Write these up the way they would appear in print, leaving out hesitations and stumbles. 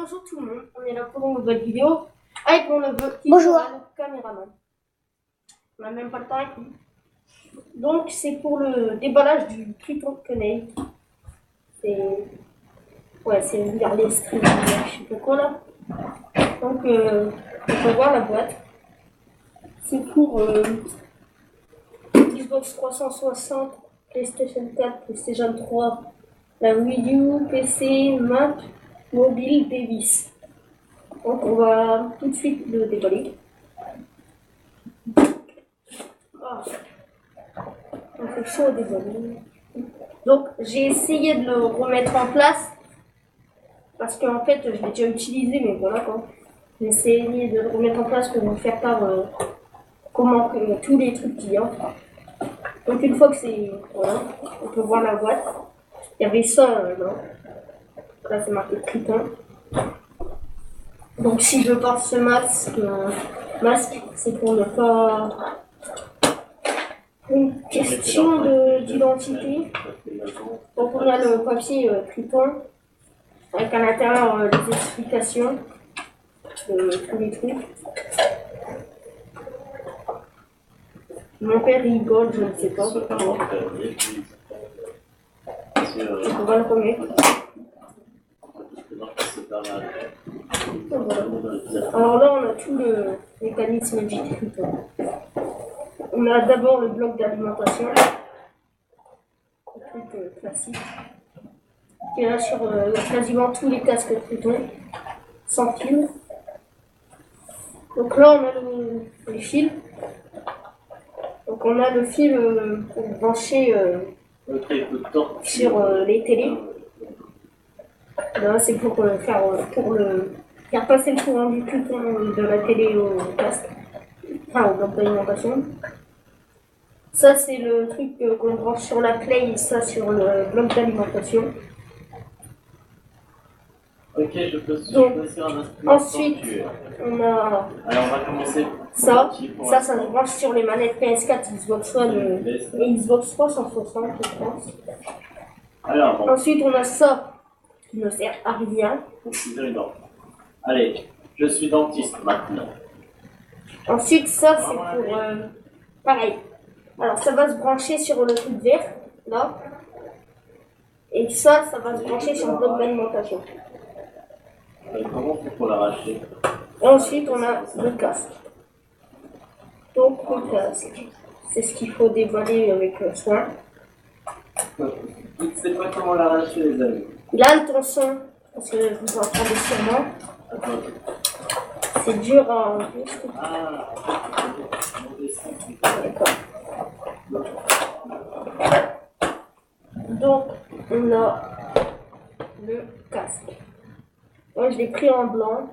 bonjour tout le monde, on est là pour une nouvelle vidéo avec mon neveu qui Bonjour. sera le caméraman. On n'a même pas le temps avec lui. Donc c'est pour le déballage du Triton Quenelle. C'est vers les streams, je sais pas quoi là. Donc on peut voir la boîte. C'est pour Xbox 360, PlayStation 4, PlayStation 3, la Wii U, PC, Mac, mobile, Davis. Donc on va tout de suite le déballer. On fait chaud au déballer. Donc j'ai essayé de le remettre en place parce qu'en fait je l'ai déjà utilisé, mais voilà quoi. J'ai essayé de le remettre en place pour vous faire part comment tous les trucs qu'il y a. Donc une fois que c'est voilà, on peut voir la boîte. Il y avait ça là. Là c'est marqué Triton. Donc si je porte ce masque, c'est pour ne pas une question d'identité. Donc on a le papier Triton avec à l'intérieur les explications de tous les trucs. Mon père rigole, je ne sais pas. Donc on va le remettre. Voilà. Alors là, on a tout le mécanisme du Triton. On a d'abord le bloc d'alimentation, un truc classique, qui est là sur quasiment tous les casques Triton, sans fil. Donc là, on a les fils. Donc on a le fil pour brancher sur les télés. Là, c'est pour faire passer le courant du Triton de la télé au casque, enfin au bloc d'alimentation. Ça, c'est le truc qu'on branche sur la Play et ça sur le bloc d'alimentation. Ok, je peux sur un instrument. Ensuite, on a alors, on va commencer. ça se branche sur les manettes PS4, Xbox One et Xbox 360, je pense. Alors, bon. Ensuite, on a ça qui ne sert à rien. Allez, je suis dentiste maintenant. Ensuite, ça, c'est pour... pareil. Alors, ça va se brancher sur le truc vert, là. Et ça va se brancher sur le bloc d'alimentation. Comment on fait pour l'arracher? Ensuite, on a le casque. Donc, le casque, c'est ce qu'il faut déballer avec soin. Je ne sais pas comment l'arracher, les amis. Là, attention, parce que vous entendez sûrement. C'est dur à enlever. D'accord. Donc, on a le casque. Moi, je l'ai pris en blanc.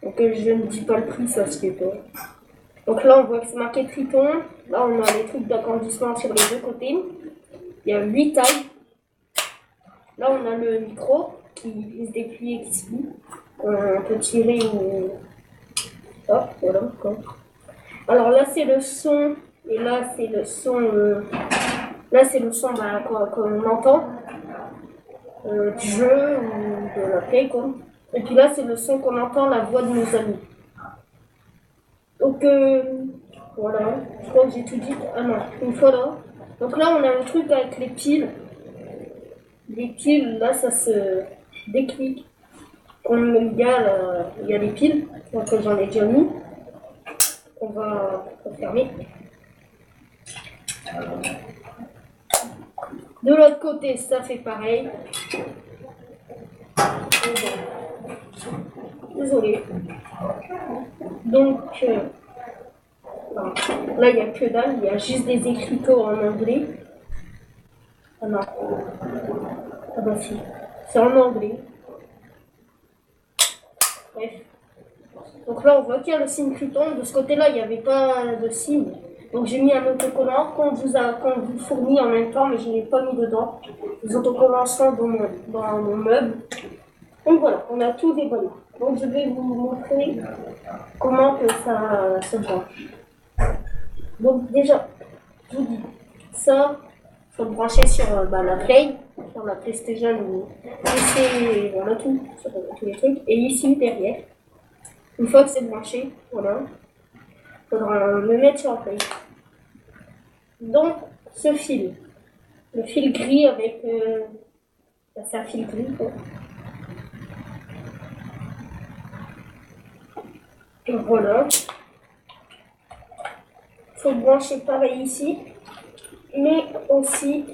Donc, je ne dis pas le prix, ça se fait pas. Donc là, on voit que c'est marqué Triton. Là, on a les trucs d'agrandissement sur les deux côtés. Il y a 8 tailles. Là, on a le micro qui se déplie et qui se plie. On peut tirer ou... Hop, voilà. Alors là, c'est le son. Et là, c'est le son... Là, c'est le son qu'on entend. Du jeu ou de la play, quoi. Et puis là, c'est le son qu'on entend, la voix de nos amis. Donc, voilà. Je crois que j'ai tout dit. Ah non, une fois là. Donc là, on a le truc avec les piles. Les piles, là, ça se déclic. Il y a les piles. Donc j'en ai déjà mis. On va fermer. De l'autre côté, ça fait pareil. Désolé. Donc, là, il n'y a que dalle. Il y a juste des écriteaux en anglais. Ah non. Ah bah si. C'est en anglais. Bref. Donc là, on voit qu'il y a le signe Triton. De ce côté-là, il n'y avait pas de signe. Donc j'ai mis un autocollant qu'on vous fournit en même temps, mais je ne l'ai pas mis dedans. Les autocollants sont dans mon meuble. Donc voilà, on a tout déballé. Donc je vais vous montrer comment que ça se branche. Donc déjà, je vous dis, ça, il faut le brancher sur la Play. sur la PlayStation ou PC, voilà tout, sur tous les trucs. Et ici, derrière, une fois que c'est branché, voilà, il faudra le mettre sur la play. Donc, ce fil, le fil gris avec, c'est un fil gris, quoi. Et voilà. Il faut brancher pareil ici, mais aussi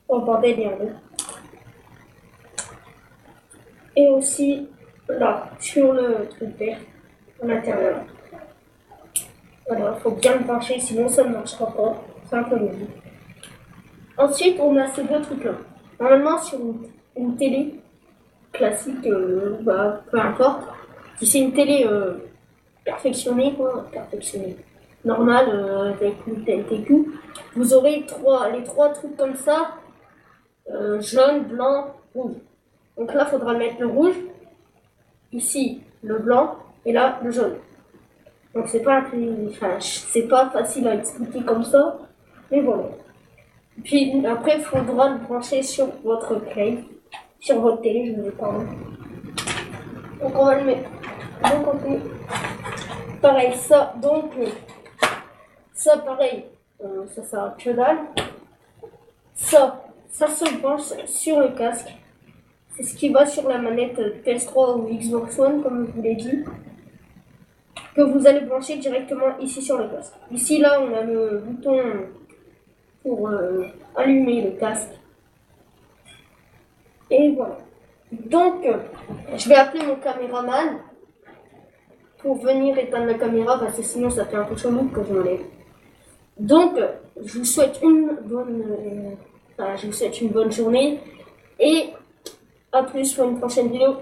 au bordel derrière. Et aussi là, sur le truc vert, à l'intérieur. Voilà, il faut bien le brancher, sinon ça ne marchera pas. C'est un peu lourd. Ensuite, on a ces deux trucs-là. Normalement, sur une télé classique, peu importe, si c'est une télé perfectionnée, quoi, perfectionnée, normale, avec une TNTQ, vous aurez les trois trucs comme ça, jaune, blanc, rouge. Donc là, il faudra mettre le rouge, ici le blanc, et là le jaune. Donc c'est pas facile à expliquer comme ça, mais voilà. Puis après, il faudra le brancher sur votre play, sur votre télé, je veux dire, pardon. Donc on va le mettre de côté. Pareil, ça, donc, ça pareil, ça sert à que dalle. Ça se branche sur le casque. C'est ce qui va sur la manette PS3 ou Xbox One, comme je vous l'ai dit, que vous allez brancher directement ici sur le casque. Ici, là, on a le bouton pour allumer le casque. Et voilà. Donc, je vais appeler mon caméraman pour venir éteindre la caméra, parce que sinon ça fait un peu chelou que je m'enlève. Donc, je vous souhaite une bonne journée et à plus pour une prochaine vidéo.